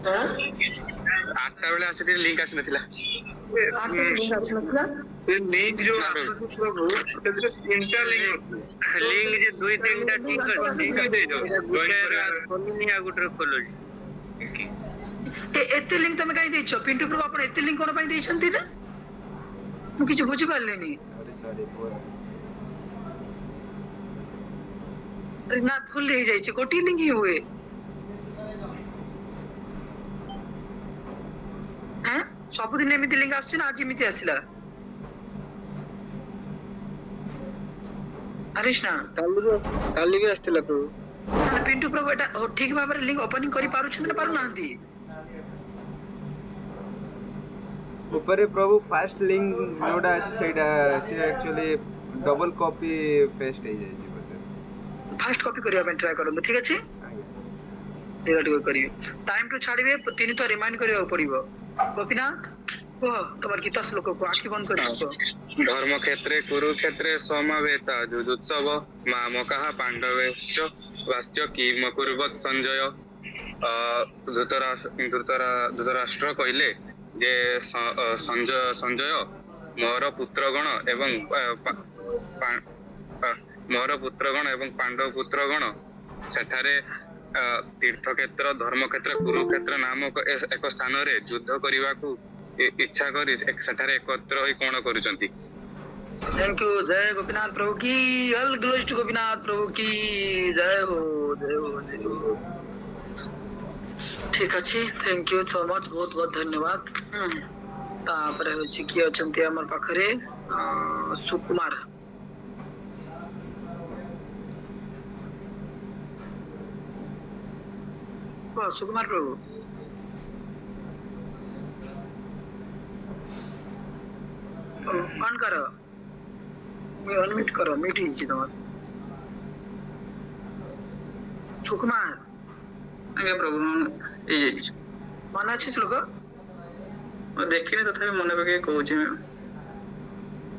8ଟା ବେଳେ ଆସିକି ଲିଙ୍କ ଆସିନଥିଲା। लिंक जो प्रभु तीनटा लिंक जे 2-3टा ठीक अछि खोलुनी आ गुटर खोलुनी एते लिंक तमे काई देछो पिंटू प्रभु आपण एते लिंक कोन पई देछंती ना मु किछ बुझि पारलेनी सॉरी अरे ना फुल हो जाय छै कोटी लिंक ही हुए हैं सब दिन एमिति लिंक आछी ना आज एमिति आसिला हरीश ना काली भी आस्तिला प्रभु पिंटू प्रभु एटा ठीक भाबरे लिंक ओपनिंग करि पारु छन ना पारु नांती ऊपर प्रभु फास्ट लिंक जोड़ा अछि सेटा से एक्चुअली डबल कॉपी पेस्ट हो जाय छै फास्ट कॉपी करिया पे ट्राई करू ठीक अछि एटा करियो टाइम टू छाड़िबे तीन तो रिमाइंड करियो पड़िबो गोपीनाथ को तमर गीता श्लोक को आखि बंद करियो धर्म क्षेत्रे कुरुक्षेत्रे समवेता जुजुत्सव मामकः पांडवेश्च वास्य किम कुर्वत संजय धृतराष्ट्र कहले जे संजय मोर पुत्रगण एवं पांडव पुत्रगण सेठारे तीर्थक्षेत्र धर्मक्षेत्र कुरुक्षेत्र नामक एक स्थान रे युद्ध करने को इच्छा करी सेठारे एकत्र होई कोन करूचंती। थैंक यू जय गोपीनाथ प्रभु की ऑल ग्लोरी टू गोपीनाथ प्रभु की जय हो जय हो जय हो ठीक अछि थैंक यू सो मच बहुत बहुत धन्यवाद तापर होछि की अछंती हमर पाखरे सुकुमार सुकुमार प्रभु ऑन करो मैं अनम्यूट करो म्यूट ही तमर सुकुमार आगे प्रभु ए जे मन अछि श्लोक देखिने तथा मन पके कहूँ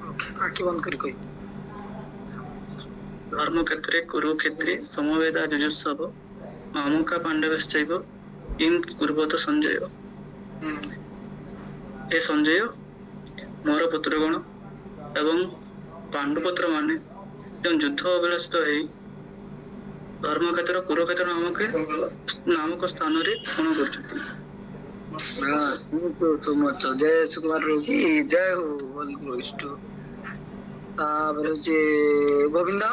ओके आखि बंद करी कोई धर्म क्षेत्रे कुरुक्षेत्रे समवेदा जुजुत्सव मामुका पांडवश्चैव किं कुर्वत संजय ए संजय मोर पुत्रगण एवं पांडुपुत्र माने युद्ध अभिलषित है धर्मक्षेत्र कुरुक्षेत्र नामक स्थान रे कौन करछथि जय सुकुमार रोगी जय हो गोविंद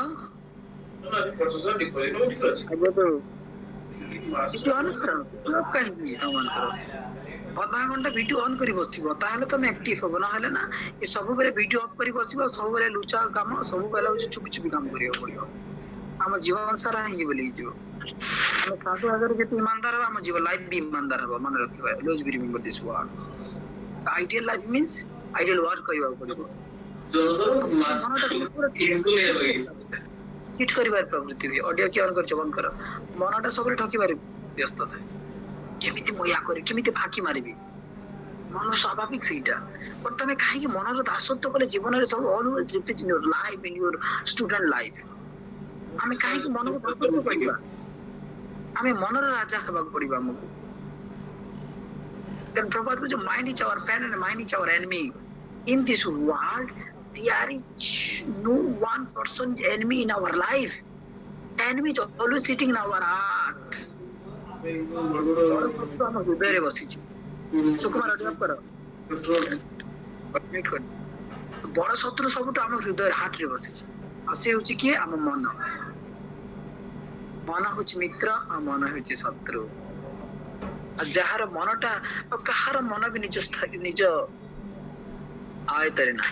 अधा घंटा वीडियो ऑन करी बसिबो ताहले तुम एक्टिव होबो ना हले ना ये सब बेले वीडियो ऑफ करी बसिबो सब बेले लुचा काम सब बेले होची छुपी छुपी काम करियो पड़ियो हम जीवन सारा ही बोली जो हम साधु अगर जे ईमानदार हो हम जीवन लाइफ भी ईमानदार हो मन रखिबा लॉज भी remember this word ideal life means ideal work करियो पड़ियो चिट करिबार प्रवृत्ति भी ऑडियो की ऑन कर बंद कर मनटा सब ठकिबार व्यस्त थाए केमिति मोया करी केमिति फाकी मारिबी मन स्वाभाविक सेटा पर तमे काहे कि मन रो दासत्व कले जीवन रे सब always repeat in your life in your student life हमें काहे कि मन को दासत्व करिबा हमें मन रो राजा हबा पड़िबा हमको then प्रभात जो mind is our friend and mind is our enemy in this world there is no one person enemy in our life enemy is always sitting in our heart हृदय बसी सुकुमार कर बड़ शत्रु सब आम हृदय हार्ट रे बसी से हूँ किए आम मन मन हूँ मित्र आ मन हूँ शत्रु जार मनटा कहार मन भी निज आयतरे ना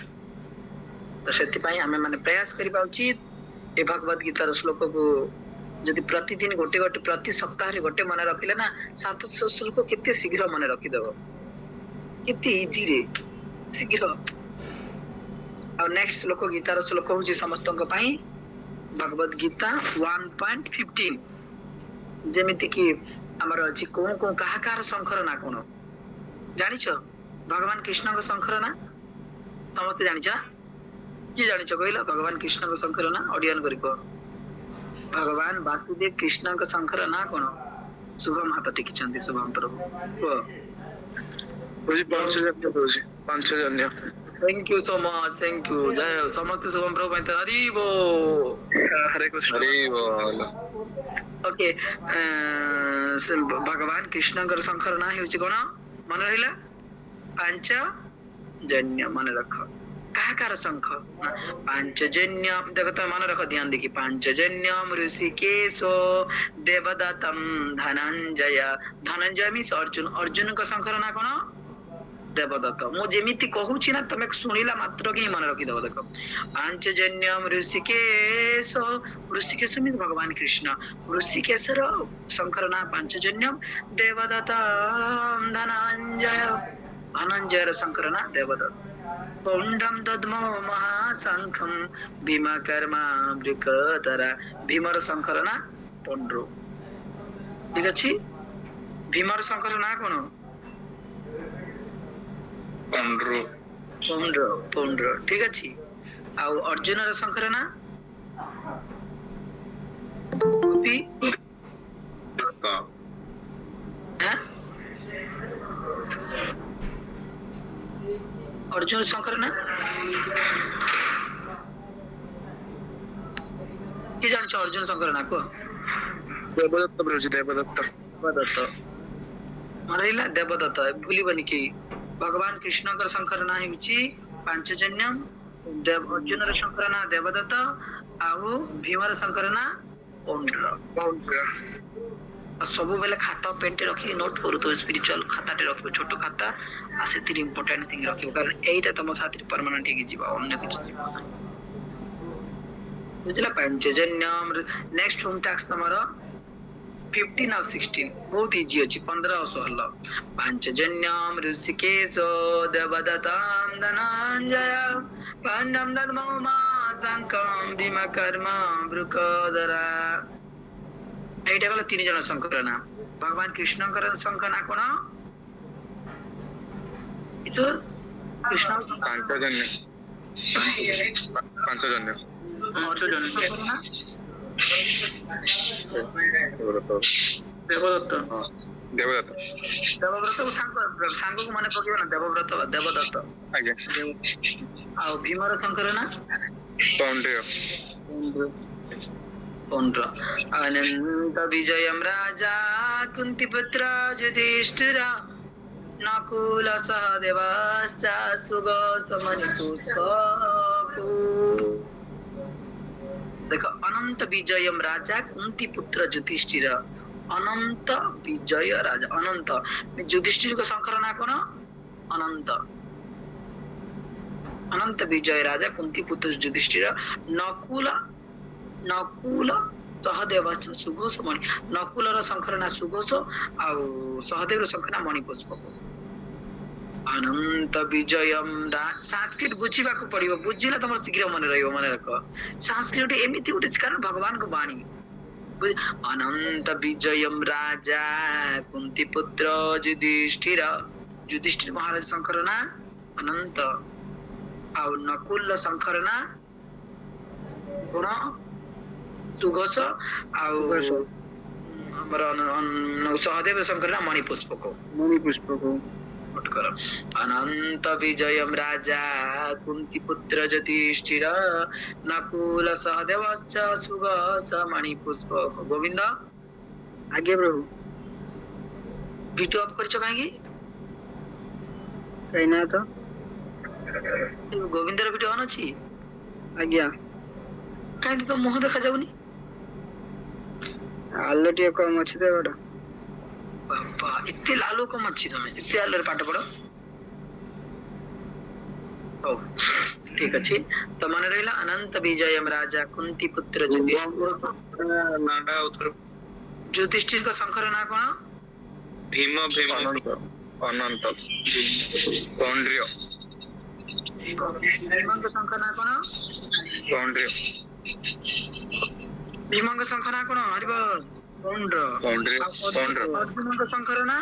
तो से आम मैंने प्रयास करबा उचित ए भगवत गीतार श्लोक को जदि प्रतिदिन गोटे गोटे प्रति सप्ताह गोटे मन रखिले ना 700 श्लोक केते शीघ्र मन रखिदेव केते इजी रे शीघ्र और नेक्स्ट श्लोक गीतार श्लोक होची समस्तक पई भगवत गीता 1.15 जेमिति कि हमर अछि कोन कोन काहाकार शंकर ना कोन जानिछो भगवान कृष्ण को शंकर ना समस्त जानिछा की जानिछो कहला भगवान कृष्ण को शंकर ना ऑडियन करी को भगवान वासुदेव कृष्ण का शंकर ना कोन ଶୁଭମ ହାତ ଟେକିଛନ୍ତି ଶୁଭମ ପ୍ରଭୁ କୁହ। କହୁଛି 5,000 କହୁଛି 5,000। Thank you so much thank you ଜୟ ହୋ। ସମସ୍ତେ ଶୁଭମ ପ୍ରଭୁ ପାଇଁ ହରିବୋ। ହରେ କୃଷ୍ଣ। ହରି ବୋଲ। ଓକେ ଭଗବାନ କୃଷ୍ଣଙ୍କର ଶଙ୍ଖର ନାଁ ହେଉଛି କଣ ମନେ ରହିଲା? ପାଞ୍ଚଜନ୍ୟ ମନେ ରଖ। କାହା କାହାର ଶଙ୍ଖ? ପାଞ୍ଚଜନ୍ୟ ଦେଖ ତ ମନେ ରଖ ଧ୍ୟାନ ଦେଇକି। ପାଞ୍ଚଜନ୍ୟମ ଋଷିକେଶ ଦେବଦତ୍ତମ ଧନଞ୍ଜୟ। ଧନଞ୍ଜୟ ମିନ୍ସ ଅର୍ଜୁନ। ଅର୍ଜୁନଙ୍କ ଶଙ୍ଖର ନାଁ କଣ? ଦେବଦତ୍ତ। ମୁଁ ଯେମିତି କହୁଛି ନା ତମେ ଶୁଣିଲା ମାତ୍ର ହିଁ ମନେ ରଖିଦବ। ଦେଖ ପାଞ୍ଚଜନ୍ୟମ ଋଷିକେଶ। ଋଷିକେଶ ମିନ୍ସ ଭଗବାନ କୃଷ୍ଣ। ଋଷିକେଶର ଶଙ୍ଖର ନାଁ ପାଞ୍ଚଜନ୍ୟମ। ଦେବଦତ୍ତ ଧନଞ୍ଜୟ। ଧନଞ୍ଜୟର ଶଙ୍ଖର ନାଁ ଦେବଦତ୍ତ। ପୌଣ୍ଡମ ଦଦ୍ମୋ ମହାଶଙ୍ଖମ ଭୀମକର୍ମା ବୃକତରା। ଭୀମର ଶଙ୍ଖର ନାଁ ପଣ୍ଡ୍ରୁ। ଠିକ ଅଛି। ଭୀମର ଶଙ୍ଖର ନାଁ କଣ? ପଣ୍ଡ୍ରୁ। ପୌଣ୍ଡ୍ର। ପୌଣ୍ଡ୍ର ଠିକ ଅଛି। ଆଉ ଅର୍ଜୁନର ଶଙ୍ଖର ନାଁ? ଗୋପୀ। ଆଁ? ଅର୍ଜୁନ ଶଙ୍ଖର ନାଁ କି ଜାଣିଛ? ଅର୍ଜୁନ ଶଙ୍ଖର ନାଁ କୁହ। ଦେବଦତ୍ତ ପ୍ରଭୁଜୀ ଦେବଦତ୍ତ। ଦେବଦତ୍ତ ମନେ ରହିଲା। ଦେବଦତ୍ତ ଭୁଲିବନି କି। ଭଗବାନ କୃଷ୍ଣଙ୍କର ଶଙ୍ଖର ନାଁ ହେଉଛି ପାଞ୍ଚଜନ୍ୟମ। ଅର୍ଜୁନର ଶଙ୍ଖର ନାଁ ଦେବଦତ୍ତ। ଆଉ ଭୀମର ଶଙ୍ଖର ନାଁ ପୌଣ୍ଡ୍ର। ସବୁବେଳେ ଖାତା ପେନ୍ଟେ ରଖିକି ନୋଟ କରୁଥିବ। ସ୍ପିରିଚୁଆଲ ଖାତାଟେ ରଖିବ ଛୋଟ ଖାତା। ଆଉ ସେଥିରେ ଇମ୍ପୋର୍ଟାଣ୍ଟ ଥିଙ୍ଗ ରଖିବ କାରଣ ଏଇଟା ତମ ସାଥିରେ ପରମାନେଣ୍ଟ ହେଇକି ଯିବ ଅନ୍ୟ କିଛି ଯିବ ନାହିଁ। ବୁଝିଲା? ପାଞ୍ଚଜନ୍ୟମ। ନେକ୍ସଟ ହୋମ ଟାସ୍କ ତମର 15 ଆଉ 16 ବହୁତ ଇଜି ଅଛି। 15 ଆଉ 16 ପାଞ୍ଚଜନ୍ୟମ ଋଷିକେଶ ଦେବଦତ୍ତମ ଧନଞ୍ଜୟ ପାଣ୍ଡମ ଦଦ୍ମୋ ମହାଶଙ୍ଖମ ଭୀମକର୍ମା ବୃକୋଦରା। ଏଇଟା ଗଲା 3 ଜଣ ଶଙ୍କର ନାଁ। ଭଗବାନ କୃଷ୍ଣଙ୍କର ଶଙ୍ଖ ନାଁ କଣ? କୃଷ୍ଣ ପାଞ୍ଚଜନ୍ୟ। ପାଞ୍ଚଜନ୍ୟ। ଶଙ୍କର ନାଁ ଦେବଦତ୍ତ। ହଁ ଦେବଦତ୍ତ। ଦେବବ୍ରତକୁ ସାଙ୍ଗକୁ ମନେ ପକେଇବ ନା। ଦେବବ୍ରତ ଦେବଦତ୍ତ। ଆଜ୍ଞା। ଆଉ ଭୀମର ଶଙ୍କର ନାଁ? ପୌଣ୍ଡ୍ର। ପୌଣ୍ଡ୍ର। ଅନନ୍ତ ବିଜୟମ ରାଜା କୁନ୍ତି ପୁତ୍ର ଯୁଧିଷ୍ଠିର ନକୁଲ ସହଦେବଶ୍ଚ ସୁଗୋସମନି ପୁଷ୍ପକୁ। ଦେଖ ଅନନ୍ତ ବିଜୟମ ରାଜା କୁନ୍ତି ପୁତ୍ର ଯୁଧିଷ୍ଠିର। ଅନନ୍ତ ବିଜୟ ରାଜା। ଅନନ୍ତ ଯୁଧିଷ୍ଠିରଙ୍କ ଶଙ୍ଖର ନାଁ କଣ? ଅନନ୍ତ। ଅନନ୍ତ ବିଜୟ ରାଜା କୁନ୍ତି ପୁତ୍ର ଯୁଧିଷ୍ଠିର ନକୁଲ ସହଦେବ ସୁଘୋଷ ମଣି। ନକୁଲର ଶଙ୍ଖର ନାଁ ସୁଘୋଷ ଆଉ ସହଦେବର ଶଙ୍ଖ ନାଁ ମଣିପୁଷ୍ପକ। ଅନନ୍ତ ବିଜୟମ। ସାଂସ୍କ୍ରିଟ ବୁଝିବାକୁ ପଡିବ। ବୁଝିଲେ ତମର ଶୀଘ୍ର ମନେ ରହିବ। ମନେ ରଖ ସାଂସ୍କ୍ରିଟ ଏମିତି ଗୋଟେ କାରଣ ଭଗବାନଙ୍କ ବାଣୀ। ଅନନ୍ତ ବିଜୟମ ରାଜା କୁନ୍ତି ପୁତ୍ର ଯୁଧିଷ୍ଠିର। ଯୁଧିଷ୍ଠିର ମହାରାଜ ଶଙ୍କର ନାଁ ଅନନ୍ତ। ଆଉ ନକୁଲ ଶଙ୍କର ନାଁ କଣ? ସୁଘୋଷ। ଆଉ ଆମର ସହଦେବ ଶଙ୍କର ନାଁ ମଣିପୁଷ୍ପକ। ଅନନ୍ତ ବିଜୟମ ରାଜା କୁନ୍ତି ପୁତ୍ର ଯୁଧିଷ୍ଠିର ନକୁଲ ସହଦେବଶ୍ଚ ସୁଘୋଷ ମଣିପୁଷ୍ପକ। ଗୋବିନ୍ଦ। ଆଜ୍ଞା ପ୍ରଭୁ। ଭିଡିଓ ଅଫ୍ କରିଛ କାହିଁକି? କାହିଁନା ତ। ଗୋବିନ୍ଦର ଭିଡିଓ ଅନ୍ ଅଛି? ଆଜ୍ଞା। କାହିଁକି ତ ମୁହଁ ଦେଖାଯାଉନି? ଆଲୋ ଟିକେ କମ ଅଛି ତ ଏଟା। ବାବା ଏତେ ଆଲୋ କମ ଅଛି। ତମେ ଏତେ ଆଲୋରେ ପାଠ ପଢ। ହଉ ଠିକ ଅଛି। ତ ମନେ ରହିଲା ଅନନ୍ତ ବିଜୟମ ରାଜା କୁନ୍ତି ପୁତ୍ର ଯୁଧିଷ୍ଠିରଙ୍କ ଶଙ୍ଖର ନାଁ କଣ? ଭୀମ। ଭୀମ। ଅନନ୍ତ। ପୌଣ୍ଡ୍ର। ଭୀମଙ୍କ ଶଙ୍ଖ ନାଁ କଣ? ପୌଣ୍ଡ୍ର। ଭୀମଙ୍କ ଶଙ୍ଖ ନାଁ କଣ? ହରିବ ପୌଣ୍ଡ୍ର। ପୌଣ୍ଡ୍ର। ଅର୍ଜୁନଙ୍କ ଶଙ୍ଖର ନାଁ?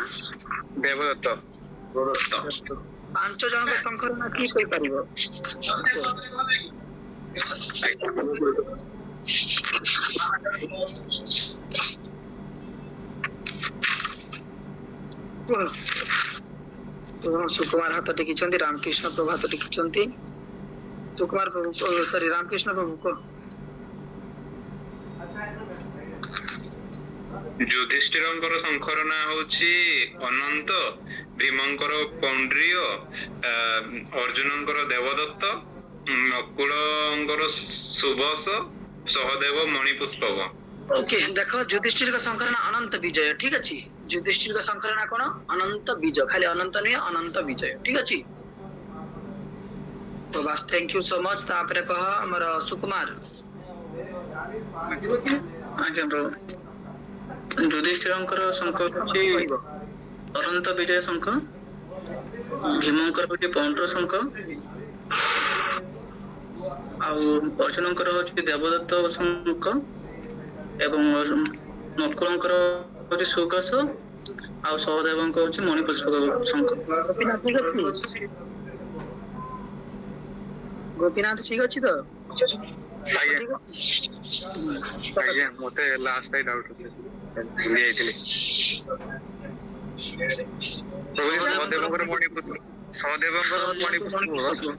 ଦେବଦତ୍ତ। 5 ଜଣଙ୍କ ଶଙ୍ଖର ନାଁ କିଏ କହିପାରିବ? ସୁକୁମାର ହାତ ଟେକିଛନ୍ତି, ରାମକୃଷ୍ଣ ପ୍ରଭୁ ହାତ ଟେକିଛନ୍ତି। ସୁକୁମାର ପ୍ରଭୁ ସରି ରାମକୃଷ୍ଣ ପ୍ରଭୁ କହ। ଯୁଧିଷ୍ଠିରଙ୍କର ଶଙ୍ଖର ନାଁ ହଉଛି ଅନନ୍ତ, ଭୀମଙ୍କର ପଣ୍ଡ୍ରିୟ, ଅର୍ଜୁନଙ୍କର ଦେବଦତ୍ତ, ନକୁଳଙ୍କର ସୁବସ, ସହଦେବ ମଣିପୁଷ୍ପକ। ଓକେ ଦେଖ ଯୁଧିଷ୍ଠିର ଶଙ୍କର ନା ଅନନ୍ତ ବିଜୟ, ଠିକ ଅଛି। ଯୁଧିଷ୍ଠିର ଶଙ୍କର ନା କଣ? ଅନନ୍ତ ବିଜୟ, ଖାଲି ଅନନ୍ତ ନୁହେଁ ଅନନ୍ତ ବିଜୟ, ଠିକ ଅଛି। ତ ବାସ୍ ଥ୍ୟାଙ୍କ ୟୁ ସୋ ମଚ। ତାପରେ କହ ଆମର ସୁକୁମାର। ଆଜ୍ଞା ପ୍ରଭୁ। ଯୁଧିଷ୍ଠିରଙ୍କର ଶଙ୍ଖ ହଉଛି କହିବ ଅନନ୍ତ ବିଜୟ ଶଙ୍ଖ, ଭୀମଙ୍କର ହଉଛି ପୌଣ୍ଡ୍ର ଶଙ୍ଖ, ଆଉ ଅର୍ଜୁନଙ୍କର ହଉଛି ଦେବଦତ୍ତ ଶଙ୍ଖ, ଏବଂ ନକୁଳଙ୍କର ହଉଛି ସୁଗସ, ଆଉ ସହଦେବଙ୍କ ହଉଛି ମଣିପୁଷ୍ପକ ଶଙ୍ଖ। ଗୋପୀନାଥ ଠିକ ଅଛି? ଗୋପୀନାଥ ଠିକ ଅଛି ତ? ଆଜ୍ଞା ଆଜ୍ଞା ମତେ ଲାଷ୍ଟ ଟାଇମ ଡାଉଟ ଭୁଲି ଯାଇଥିଲି। ସହଦେବଙ୍କର ମଣିପୁଷ୍ପ, ସହଦେବଙ୍କର ମଣିପୁଷ୍ପକ,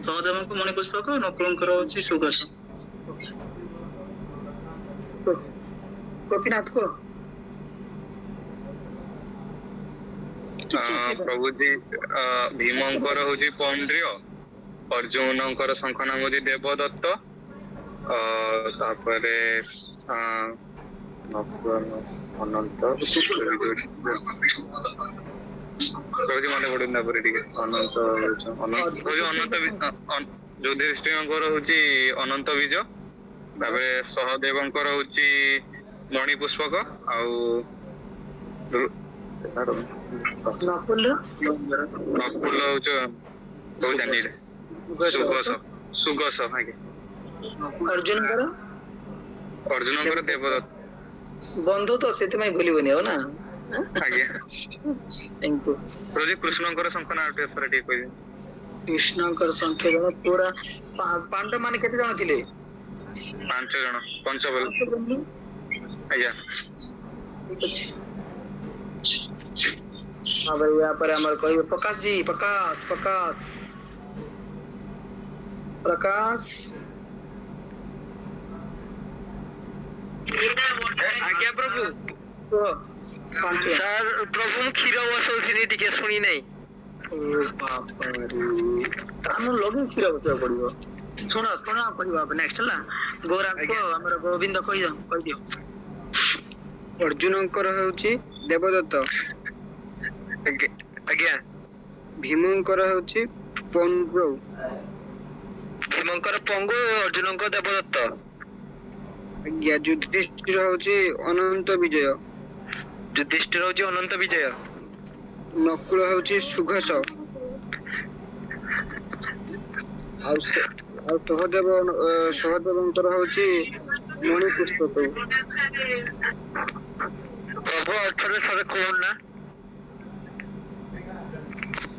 ସହଦେବଙ୍କ ମଣିପୁଷ୍ପକ, ନକୁଳଙ୍କର ହଉଛି ସୁଗସ। ଗୋପୀନାଥ କହ। ପ୍ରଭୁଜୀ ଭୀମଙ୍କର ହଉଛି ପଣ୍ଡ୍ରିୟ, ଅର୍ଜୁନଙ୍କର ଶଙ୍ଖ ନାମ ହଉଛି ଦେବଦତ୍ତ, ତାପରେ ଅନନ୍ତ ପ୍ରଭୁଜୀ ମନେ ପଡୁନି ତାପରେ ଟିକେ ଅନନ୍ତ ଯୁଧିଷ୍ଠିରଙ୍କର ହଉଛି ଅନନ୍ତ ବିଜୟ, ତାପରେ ସହଦେବଙ୍କର ହଉଛି ମଣିପୁଷ୍ପକ, ଆଉ ନକୁଲ ହଉଛି ସୁଗସ, ସୁଗସ ଆଜ୍ଞା। ଅର୍ଜୁନଙ୍କର ଅର୍ଜୁନଙ୍କର ଦେବଦତ୍ତ ବନ୍ଧୁ ତ ସେଥିପାଇଁ ଭୁଲିବନି ଆଉ ନା। ଆଜ୍ଞା। Thank you. ପ୍ରଭୁଜୀ କୃଷ୍ଣଙ୍କର ଶଙ୍ଖ ନାଁ ଟିକେ କହିବେ। କୃଷ୍ଣଙ୍କର ସଂଖ୍ୟା ଜଣ ପୁରା ପାଣ୍ଡବ ମାନେ କେତେ ଜଣ ଥିଲେ? 5 ଜଣ, ପଞ୍ଚବଲ ଆଜ୍ଞା। ଠିକ ଅଛି। ହଁ ଭାଇ ୟା ପରେ ଆମର କହିବେ ପ୍ରକାଶ ଜି। ପ୍ରକାଶ ପ୍ରକାଶ ପ୍ରକାଶ ଆଜ୍ଞା ପ୍ରଭୁ। କୁହ। ସାର୍ ପ୍ରଭୁ ମୁଁ କ୍ଷୀର ବସଉଥିଲି ଟିକେ ଶୁଣି ନାହିଁ। ଆମର ଲଗେଇ କ୍ଷୀର ବସିବାକୁ ପଡିବ। ଶୁଣ ଶୁଣ କହିବ ନେକ୍ସଟ ହେଲା। ଗୌରାଙ୍ଗ ଆମର ଗୋବିନ୍ଦ କହିଦିଅ। ଅର୍ଜୁନଙ୍କର ହେଉଛି ଦେବଦତ୍ତ, ଆଜ୍ଞା। ଭୀମଙ୍କର ହେଉଛି ପଣ୍ଡ୍ର, ଭୀମଙ୍କର ପଙ୍ଗୁ, ଅର୍ଜୁନଙ୍କ ଦେବଦତ୍ତ, ଆଜ୍ଞା। ଯୁଧିଷ୍ଠିର ହେଉଛି ଅନନ୍ତ ବିଜୟ, ଯୁଧିଷ୍ଠିର ହେଉଛି ଅନନ୍ତ ବିଜୟ, ନକୁଳ ହେଉଛି ସୁଘୋଷ, ଆଉ ସହଦେବଙ୍କର ହେଉଛି ମଣିପୁଷ୍ପକ। ପ୍ରଭୁ ଅର୍ଥରେ ଥରେ କହୁନ ନା।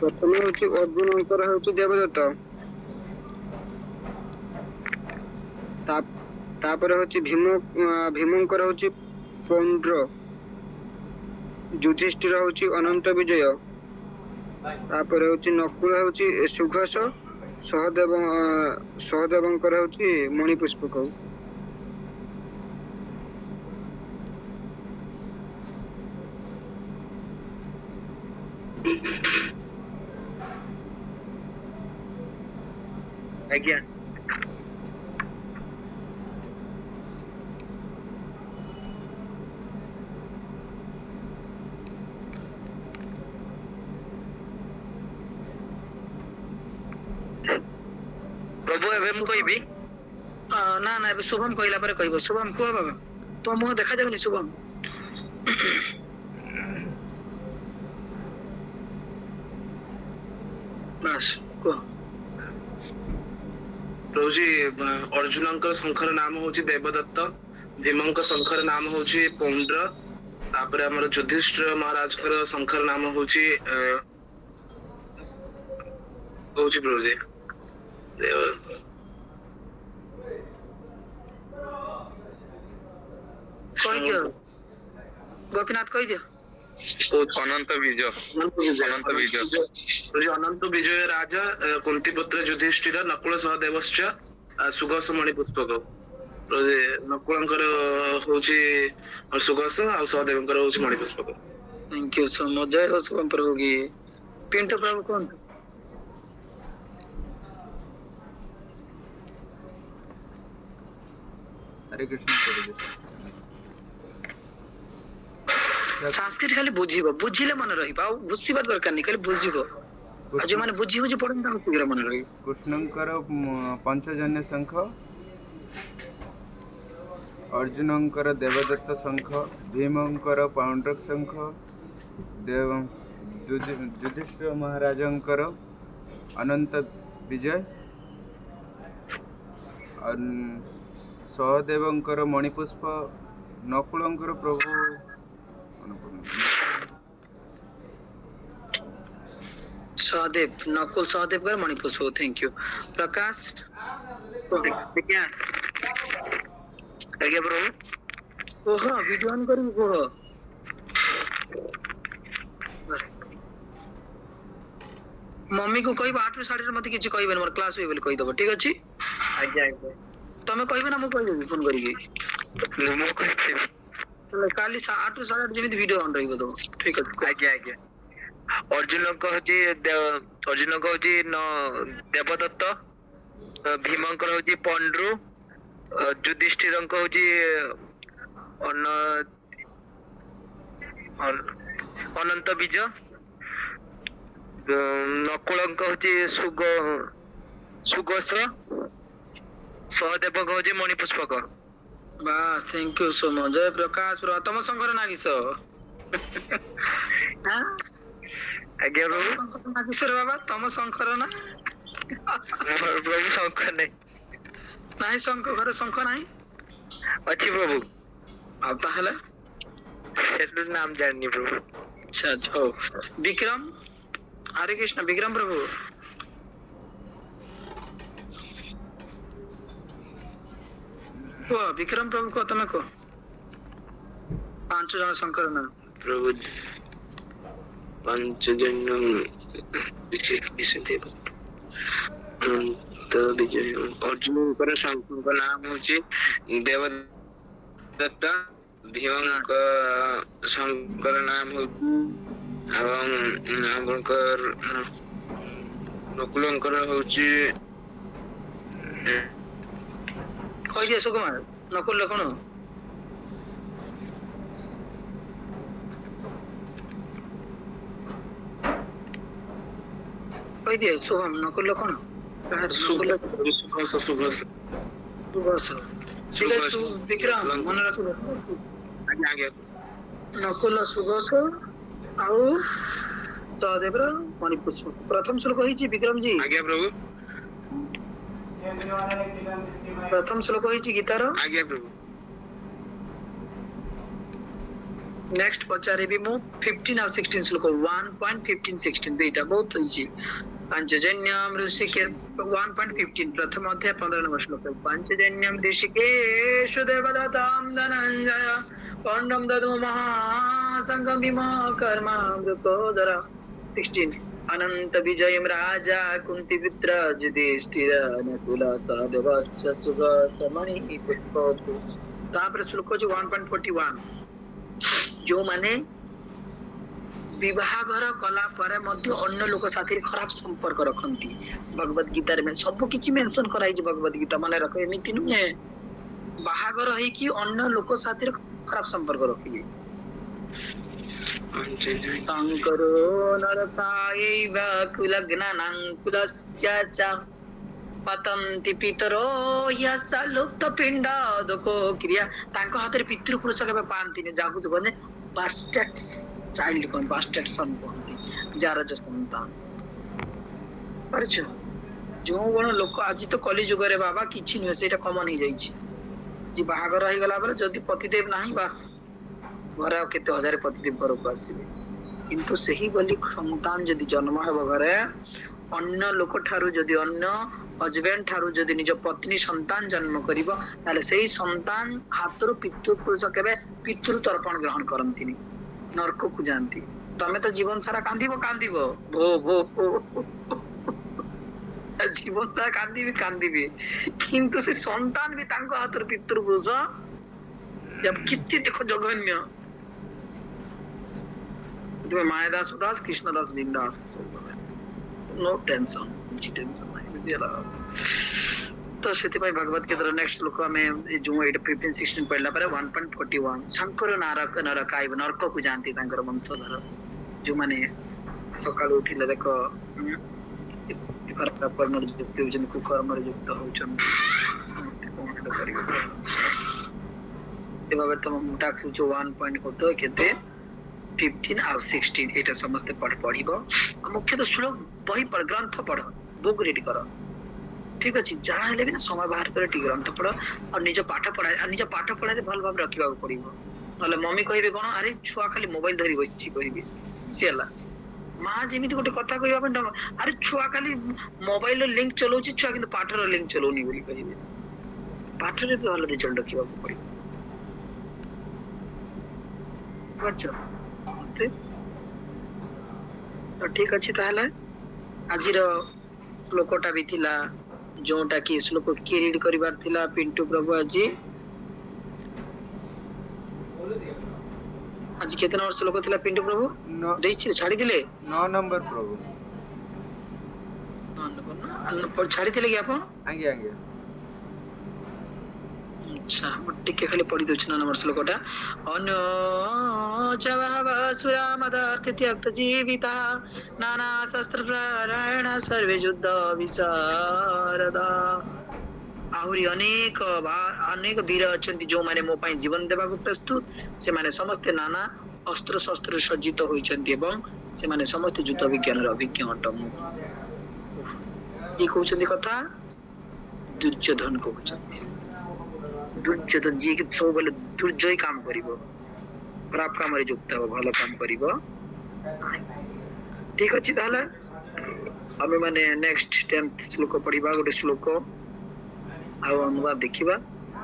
ପ୍ରଥମେ ହେଉଛି ଅର୍ଜୁନଙ୍କର ହେଉଛି ଦେବଦତ୍ତ, ତାପରେ ହେଉଛି ଭୀମଙ୍କର ହେଉଛି ପୌଣ୍ଡ୍ର, ଯୁଧିଷ୍ଠିର ହେଉଛି ଅନନ୍ତ ବିଜୟ, ତାପରେ ହେଉଛି ନକୁଳ ହେଉଛି ସୁଘୋଷ, ସହଦେବଙ୍କର ହେଉଛି ମଣିପୁଷ୍ପକ। ଆଜ୍ଞା। ପ୍ରଭୁ ଏବେ ମୁଁ କହିବି? ନା ନା ଏବେ ଶୁଭମ କହିଲା ପରେ କହିବ। ଶୁଭମ କୁହ ବାବା। ତୋ ମୁହଁ ଦେଖାଯାଉନି ଶୁଭମ। ବାସ୍ କୁହ। ପ୍ରଭୁଜୀ ଅର୍ଜୁନଙ୍କ ଶଙ୍ଖର ନାମ ହଉଛି ଦେବଦତ୍ତ, ଭୀମଙ୍କ ଶଙ୍ଖର ନାମ ହଉଛି ପୌଣ୍ଡ୍ର, ତାପରେ ଆମର ଯୁଧିଷ୍ଠିର ମହାରାଜଙ୍କର ଶଙ୍ଖର ନାମ ହଉଛି ପ୍ରଭୁଜୀ କହିଦିଅ ଗୋପୀନାଥ କହିଦିଅ। ଅନନ୍ତ ବିଜୟ। ଅନନ୍ତ ବିଜୟ। ଅନନ୍ତ ବିଜୟ ରାଜା କୁନ୍ତି ପୁତ୍ର ଯୁଧିଷ୍ଠିର ନକୁଳ ସହଦେବଶ୍ଚ ସୁଘୋଷ ମଣିପୁଷ୍ପକ। ନକୁଳଙ୍କର ହଉଛି ସୁଘୋଷ ଆଉ ସହଦେବଙ୍କର ହଉଛି Manipushpak. Thank you so much. जय हो शुभम प्रभु की। पिंटू प्रभु कौन? हरे कृष्ण प्रभु। संस्कृत खाली बुझिबो, बुझिले मन रहिबो, आ घुसिबार दरकार नहीं, खाली बुझिबो। आ जे माने बुझि बुझि पढन ताको शीघ्र मन रहिबो। कृष्णंकर पंचजन्य शंख, अर्जुनंकर देवदत्त शंख, भीमंकर पाउंड्रक शंख, युधिष्ठिर महाराजंकर अनंत विजय, सहदेवंकर मणिपुष्प, नकुलंकर प्रभु सहदेव, नकुल सहदेव कर मणिपुष्प। थैंक यू प्रकाश। ଆଜ୍ଞା ଆଜ୍ଞା ପ୍ରଭୁ। ओहो वीडियो ऑन करू ओहो। मम्मी को कहबो 8 ରୁ 8:30 मते किछि कहबेन, मोर क्लास होय बोली कहि दबो। ठीक अछि? ଆଜ୍ଞା ଆଜ୍ଞା तमे कहबे ना, मु कहि देबी फोन करिके। ମୁଁ କହିଥିଲି। काली 8 ରୁ 8:30 जेमिति वीडियो ऑन रहिबो तो। ठीक अछि। ଆଜ୍ଞା ଆଜ୍ଞା अर्जुनଙ୍କ ହଉଛି ଦେବଦତ୍ତ, ଭୀମଙ୍କର ହଉଛି ପଣ୍ଡୁ, ଯୁଧିଷ୍ଠିରଙ୍କ ହଉଛି ଅନନ୍ତ ବିଜୟ, ନକୁଳଙ୍କ ହଉଛି ସୁଘୋଷ, ସହଦେବଙ୍କ ହଉଛି ମଣିପୁଷ୍ପକ। बा थैंक यू सो मच। जय प्रकाश प्र तम संकर नागिस। हां ଆଜ୍ଞା ପ୍ରଭୁ। नागिस रे बाबा, तम संकर ना? ମୋର ପ୍ରଭୁ ଶଙ୍ଖ ନାହିଁ। नाही शंख, घरे शंख नाही। ଅଛି ପ୍ରଭୁ। ଆଉ ତାହେଲେ ସେଠୁ ନାମ ଜାଣିନି ପ୍ରଭୁ। अच्छा हो। विक्रम, हरे कृष्ण। विक्रम प्रभु को विक्रम प्रभु को तमे को 5 जन शंकर ना प्रभु पंचजन्य अर्जुनଙ୍କର ଶଙ୍ଖଙ୍କ ନାମ ହଉଛି ଦେବଦତ୍ତ, ଭୀମଙ୍କ ଶଙ୍କର ନାମ ହଉଛି ଏବଂ ଆପଣଙ୍କର ନକୁଳଙ୍କର ହଉଛି कहि दिए सुकुमार नकुल कोन कहि दिए शुभम नकुल कोन ସୁଘୋଷ ସୁଘୋଷ। सुबस ठीक है विक्रम मन रखो ଆଜ୍ଞା ଆଜ୍ଞା नकुल सुबस आउ सहदेव मणिपुष्प प्रथम श्लोक होइछि विक्रम जी आज्ञा प्रभु प्रथम श्लोक होइछि गीतार आज्ञा प्रभु नेक्स्ट पचारेबी मु 15 और 16 श्लोक 1.15 16 दुईटा बहुत होइछि पंचजन्यम ऋषिकेश 1.15 प्रथम अध्याय 15 नंबर श्लोक पंचजन्यम ऋषिकेश देवदत्तम धनंजय पांडम ददम महासंगम भीमा कर्म मृकोदर 16 अनंत विजयम राजा कुंती पुत्र युधिष्ठिर नकुल सहदेव सुघोष मणिपुष्प तापर श्लोक 1.41 जो माने विवाहघर कला परे मध्य अन्य लोक साथी खराब संपर्क रखंती भगवत गीता रे सब किछि मेंशन कराई जे भगवत गीता माने रख एमिति नुहे बाहागर है कि अन्य लोक साथी खराब संपर्क रखिए शंकरो नरकायैव कुलग्नानां कुलस्याचा पतंति पितरो यसा लुप्त पिंड दोको क्रिया तांको हाथ रे पितृ पुरुष केबे पांती ने जागु जो गने बास्टर्ड चाइल्ड कोन बास्टर्ड सन कोनती जार जो संतान परछ जो बण लोक आज तो कली जुग रे बाबा किछि न सेटा कॉमन ही जाई छी जी बाहागर रही गला पर जदी पतिदेव नाही बा घरे केते हजार पतिदेव घर को आसीबे किंतु सही बोली संतान जदी जन्म हेबो घरे अन्य लोक ठारू जदी अन्य हजबैंड ठारू जदी निज पत्नी संतान जन्म करिवो ताले सेही संतान हातरो पितृ पुरुष केबे पितृ तर्पण ग्रहण करंतिनी ନର୍କକୁ ଯାଆନ୍ତି। ତମେ ତ ଜୀବନ ସାରା କାନ୍ଦିବ ଭୋ ଭୋ ଭୋ। ଜୀବନ ସାରା କାନ୍ଦିବି କିନ୍ତୁ ସେ ସନ୍ତାନ ବି ତାଙ୍କ ହାତର ପିତୃପୁରୁଷ କେତେ ଦେଖ ଜଘନ୍ୟ। ମାୟାଦାସ ଦାସ କୃଷ୍ଣଦାସ ବିନ୍ଦାସ नो टेंशन କିଛି ଟେନସନ ନାହିଁ ବୁଝିଗଲା। ତ ସେଥିପାଇଁ ଭଗବତ ଗୀତାର ନେକ୍ସଟ ଶ୍ଲୋକ ଆମେ ଯୋଉ ଏଇଟା 15-16 ପଢିଲା ପରେ 1.41 ଶଙ୍କର ନରକକୁ ଯାଆନ୍ତି ତାଙ୍କର ବଂଶଧର ଯୋଉମାନେ ସକାଳୁ ଉଠିଲେ ଦେଖ କର୍ମରେ ଯୁକ୍ତ ହଉଛନ୍ତି କୁକର୍ମରେ ଯୁକ୍ତ ହଉଛନ୍ତି କଣ କରିବେ ଏ ଭାବରେ ତମ ମୁଟା ଖୁଚ 1. କେତେ 15 ଆଉ 16 ଏଇଟା ସମସ୍ତେ ପଢିବ। ମୁଖ୍ୟତଃ ଶ୍ଲୋକ ବହି ପଢ ଗ୍ରନ୍ଥ ପଢ ବୁକ୍ ରିଡ୍ କର ଠିକ ଅଛି। ଯାହା ହେଲେ ବି ନା ସମୟ ବାହାର କରି ଟିକେ ଗ୍ରନ୍ଥ ପଢ ଆଉ ନିଜ ପାଠ ପଢାରେ ଭଲ ଭାବରେ ରଖିବାକୁ ପଡିବ। ନହେଲେ ମମି କହିବେ କଣ ଆରେ ଛୁଆ ଖାଲି ମୋବାଇଲ ଧରି ବସିଛି କହିବି ହେଲା। ମା ଯେମିତି ଗୋଟେ କଥା କହିବା ପାଇଁ ଆରେ ଛୁଆ ଖାଲି ମୋବାଇଲର ଲିଙ୍କ ଚଲାଉଛି ଛୁଆ କିନ୍ତୁ ପାଠର ଲିଙ୍କ ଚଲାଉନି ବୋଲି କହିବେ। ପାଠରେ ବି ଭଲ ରେଜଲ୍ଟ ରଖିବାକୁ ପଡିବ ଠିକ ଅଛି। ତାହେଲେ ଆଜିର ଶ୍ଲୋକଟା ବି ଥିଲା ଯୋଉଟା କି ଶ୍ଲୋକ କିଏ ରିଡ କରିବାର ଥିଲା ପିଣ୍ଟୁ ପ୍ରଭୁ ଆଜି କେତେ ନମ୍ବର ଶ୍ଲୋକ ଥିଲା ପିଣ୍ଟୁ ପ୍ରଭୁ ଦେଇଛି ଛାଡିଥିଲେ 9 ନମ୍ବର ପ୍ରଭୁ ଛାଡିଥିଲେ କି ଆପଣ? ଆଜ୍ଞା ଆଜ୍ଞା ଆଚ୍ଛା ମୁଁ ଟିକେ ଖାଲି ପଢି ଦଉଛି 9 ନମ୍ବର ଶ୍ଲୋକଟା ଜୀବିତା ନାନା ଶସ୍ତ୍ର ପ୍ରାୟଣ ସର୍ବେ ଯୁଦ୍ଧ ବିଶାରଦା। ଆହୁରି ଅନେକ ବୀର ଅଛନ୍ତି ଯୋଉମାନେ ମୋ ପାଇଁ ଜୀବନ ଦେବାକୁ ପ୍ରସ୍ତୁତ। ସେମାନେ ସମସ୍ତେ ନାନା ଅସ୍ତ୍ର ଶସ୍ତ୍ର ସଜ୍ଜିତ ହୋଇଛନ୍ତି ଏବଂ ସେମାନେ ସମସ୍ତେ ଯୁଦ୍ଧ ବିଜ୍ଞାନର ଅଭିଜ୍ଞ ଅଟନ୍ତି। କିଏ କହୁଛନ୍ତି କଥା? ଦୁର୍ଯ୍ୟୋଧନ କହୁଛନ୍ତି। ଦୁର୍ଯ୍ୟୋଧନ ଯିଏକି ସବୁବେଳେ ଦୁର୍ଜୟ କାମ କରିବ ଖରାପ କାମରେ ଯୁକ୍ତ ହବ ଭଲ କାମ କରିବ। ଠିକ ଅଛି। ତାହେଲେ ଆମେ ମାନେ ନେକ୍ସଟ 10th ଶ୍ଲୋକ ପଢିବା ଗୋଟେ ଶ୍ଲୋକ ଆଉ ଅନୁବାଦ ଦେଖିବା।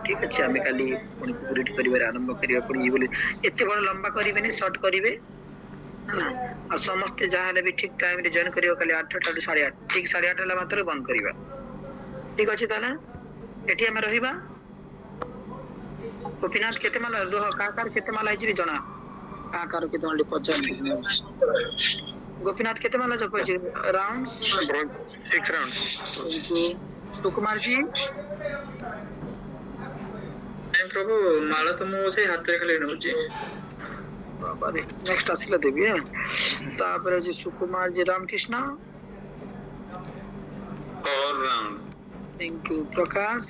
ଠିକ ଅଛି। ଆମେ କାଲି ପୁଣି ରିଡ କରିବାରେ ଆରମ୍ଭ କରିବା ପୁଣି ବୋଲି ଏତେ ବଡ ଲମ୍ବା କରିବେନି ସର୍ଟ କରିବେ ହେଲା। ଆଉ ସମସ୍ତେ ଯାହାହେଲେ ବି ଠିକ ଟାଇମରେ ଜଏନ କରିବ କାଲି 8ଟା ରୁ 8:30 ଠିକ 8:30 ହେଲା ମାତ୍ର ବନ୍ଦ କରିବା। ଠିକ ଅଛି। ତାହେଲେ ଏଠି ଆମେ ରହିବା। ଗୋପୀନାଥ କେତେ ମାଲା ରୁହ କାହାର କେତେ ମାଲା ହେଇଛି ଜଣା କାହାର କେତେ ମାଲା ପଚାର ଗୋପୀନାଥ କେତେ ମାଲା ଜପ ହେଇଛି ରାଉଣ୍ଡ 6 ରାଉଣ୍ଡ। ସୁକୁମାର ଜି ପ୍ରଭୁ ମାଳ ତ ମୁଁ ସେଇ ହାତରେ ଖାଲି ନଉଛି। ନେକ୍ସଟ ଆସିଲେ ଦେବି। ତାପରେ ଅଛି Sukumar ji Ramakrishna all round thank you Prakash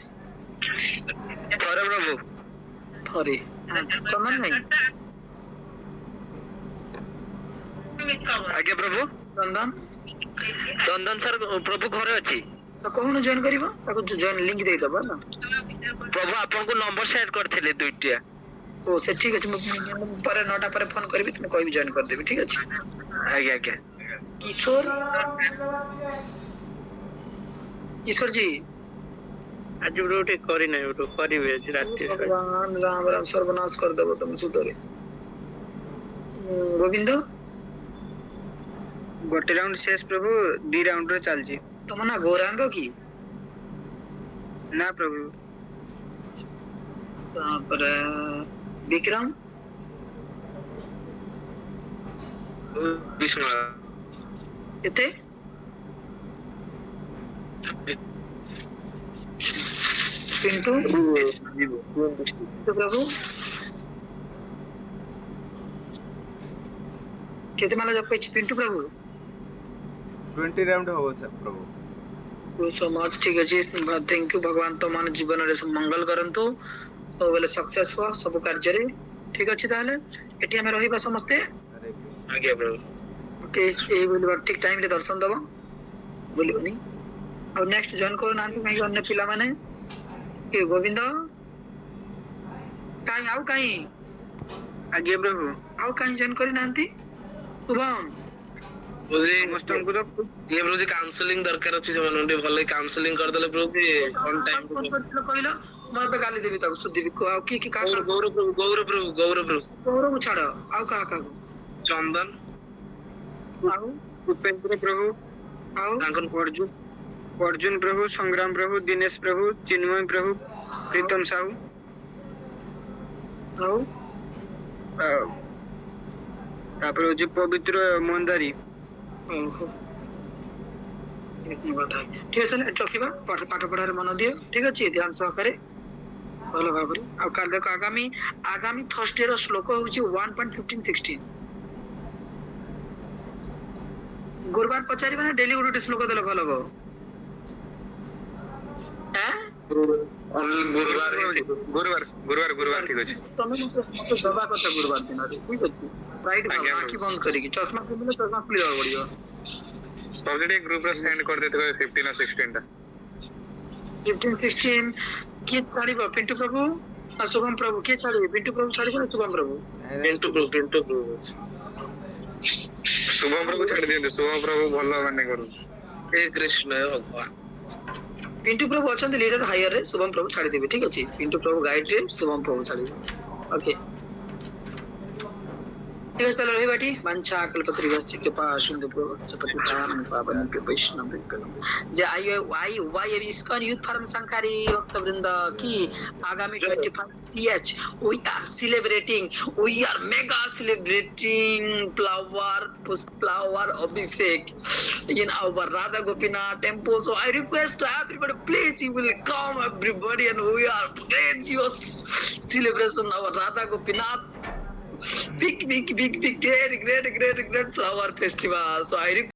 ଥରେ ପ୍ରଭୁ ଥରେ ଚନ୍ଦନ ଭାଇ ଆଜ୍ଞା ପ୍ରଭୁ ଚନ୍ଦନ ସାର୍ ପ୍ରଭୁ ଘରେ ଅଛି। ତ କହୁନ ଜଏନ କରିବ ତାକୁ ଜଏନ ଲିଙ୍କ ଦେଇଦବ ହେଲା। ପ୍ରଭୁ ଆପଣଙ୍କୁ ନମ୍ବର ସେଣ୍ଡ କରିଥିଲେ 2ଟା। ଓ ସେ ଠିକ ଅଛି। ମୁଁ ପରେ 9ଟା ପରେ ଫୋନ କରିବି ତୁମେ କହିବି ଜଏନ କରିଦେବି ଠିକ ଅଛି। ଆଜ୍ଞା ଆଜ୍ଞା କିଶୋର ଜି ଆଜି ଗୋଟେ କରିନାହିଁ ଗୋଟେ କରିବି ଆଜି ରାତିରେ। ଭଗବାନ ରାମ ରାମ ସର୍ବନାଶ କରିଦେବ ତମ ସୁଧରେ। ଗୋବିନ୍ଦ ଗୋଟେ ରାଉଣ୍ଡ ଶେଷ ପ୍ରଭୁ 2 ରାଉଣ୍ଡରେ ଚାଲିଛି। ତମ ନା ଗୌରାଙ୍ଗ କି? ନା ପ୍ରଭୁ। ତାପରେ ବିକ୍ରମ ବିଷ୍ଣୁ କେତେ ପିଣ୍ଟୁ ପ୍ରଭୁ କେତେ ମାଲା ଜପ ହେଇଛି ପିଣ୍ଟୁ ପ୍ରଭୁ? 20 ରାଉଣ୍ଡ ହବ ସାର୍ ପ୍ରଭୁ। ସୋ ମଚ୍ ଠିକ ଅଛି। Thank you. ଭଗବାନ ତମ ମାନ ଜୀବନରେ ମଙ୍ଗଳ କରନ୍ତୁ ସବୁବେଳେ ସକ୍ସେସ ହୁଅ ସବୁ କାର୍ଯ୍ୟରେ। ଠିକ ଅଛି। ତାହେଲେ ଏଠି ଆମେ ରହିବା ସମସ୍ତେ। ଆଜ୍ଞା ପ୍ରଭୁ। ଓକେ ଏଇ ବୁଲିବା ଠିକ ଟାଇମରେ ଦର୍ଶନ ଦବ ବୁଲିବନି। ଆଉ ନେକ୍ସଟ ଜଏନ କରୁନାହାନ୍ତି କାହିଁକି ଅନ୍ୟ ପିଲାମାନେ କିଏ ଗୋବିନ୍ଦ କାହିଁ ଆଉ କାହିଁ ଆଜ୍ଞା ପ୍ରଭୁ। ଆଉ କାହିଁ ଜଏନ କରିନାହାନ୍ତି? ଶୁଭମ ସମସ୍ତଙ୍କୁ ଇଏ ପ୍ରଭୁ କାଉନସେଲିଂ ଦରକାର ଅଛି ସେମାନଙ୍କୁ ଟିକେ ଭଲ କାଉନସେଲିଂ କରିଦେଲେ ପ୍ରଭୁ ଅନ୍ ଟାଇମ୍ କହିଲ ମୁଁ ଏବେ ଗାଲି ଦେବି ତାକୁ ସୁଧିବି ଆଉ କିଏ କିଏ କାହା ଗୌର ପ୍ରଭୁ ଗୌରବ ଛାଡ ଆଉ କାହାକୁ ଚନ୍ଦନ ଆଉ ଉପେନ୍ଦ୍ର ପ୍ରଭୁ ଆଉ ତାଙ୍କ ଅର୍ଜୁନ ପ୍ରଭୁ, ସଂଗ୍ରାମ ପ୍ରଭୁ, ଦିନେଶ ପ୍ରଭୁ, ଚିନ୍ମୟ ପ୍ରଭୁ, ପ୍ରୀତମ ସାହୁ ଆଉ ଆଉ ତାପରେ ହଉଛି ପବିତ୍ର ମନ୍ଦାରୀ। ଓହୋ ଠିକ ଅଛି ତାହେଲେ ଏଠି ରଖିବା। ପାଠ ପଢାରେ ମନ ଦିଅ, ଠିକ ଅଛି, ଧ୍ୟାନ ସହକାରେ ଭଲ ଭାବରେ। ଆଉ କାଲି ଦେଖ ଆଗାମୀ ଥର୍ସଡେ ର ଶ୍ଲୋକ ହଉଛି 1.15-16। ଗୁରୁବାର ପଚାରିବା ନା ଡେଲି ଗୋଟେ ଶ୍ଲୋକ ଦେଲେ ଭଲ ହବ? ଗୁରୁବାର ଠିକ ଅଛି। ତମେ ମତେ ଦବା କଥା ଗୁରୁବାର ଦିନରେ, ଠିକ ଅଛି। ରାଇଟ୍ ଆଜ୍ଞା। ଆଖି ବନ୍ଦ କରିକି ଚଷମା ପିନ୍ଧିଲେ ଚଷମା ଖୋଲିବାକୁ ପଡିବ। ସବୁ ଟିକେ ଗ୍ରୁପ ରେ ସେଣ୍ଡ କରିଦେଇଥିବେ 15 ଆଉ 16 ଟା। 15-16 କିଏ ଛାଡିବ? ପିଣ୍ଟୁ ପ୍ରଭୁ ନା ଶୁଭମ ପ୍ରଭୁ? କିଏ ଛାଡିବେ? ପିଣ୍ଟୁ ପ୍ରଭୁ ଛାଡିବ ନା ଶୁଭମ ପ୍ରଭୁ? ପିଣ୍ଟୁ ପ୍ରଭୁ ଅଛି। ଶୁଭମ ପ୍ରଭୁ ଛାଡି ଦିଅନ୍ତୁ, ଶୁଭମ ପ୍ରଭୁ ଭଲ ମାନେ କରୁ। ହେ କୃଷ୍ଣ ଭଗବାନ। ପିଣ୍ଟୁ ପ୍ରଭୁ ଅଛନ୍ତି ଲିଡର ହାୟର ରେ, ଶୁଭମ ପ୍ରଭୁ ଛାଡିଦେବେ, ଠିକ ଅଛି। ପିଣ୍ଟୁ ପ୍ରଭୁ ଗାଇଡ ରେ, ଶୁଭମ ପ୍ରଭୁ ଛାଡିବେ। ଓକେ ठीक है, चलो बेटी वंशा कल्पतरुश्च कृपा सिंधु पतितानां पावनेभ्यो वैष्णवेभ्यो why ISKCON Youth Forum Sankhari Bhaktavrinda ki आगामी 25 PH we are celebrating, we are mega celebrating flower Abhishek in our Radha Gopinath temple. So I request to everybody, please you will come everybody, and we are grandiose celebration of Radha Gopinath big great flower festival. So I request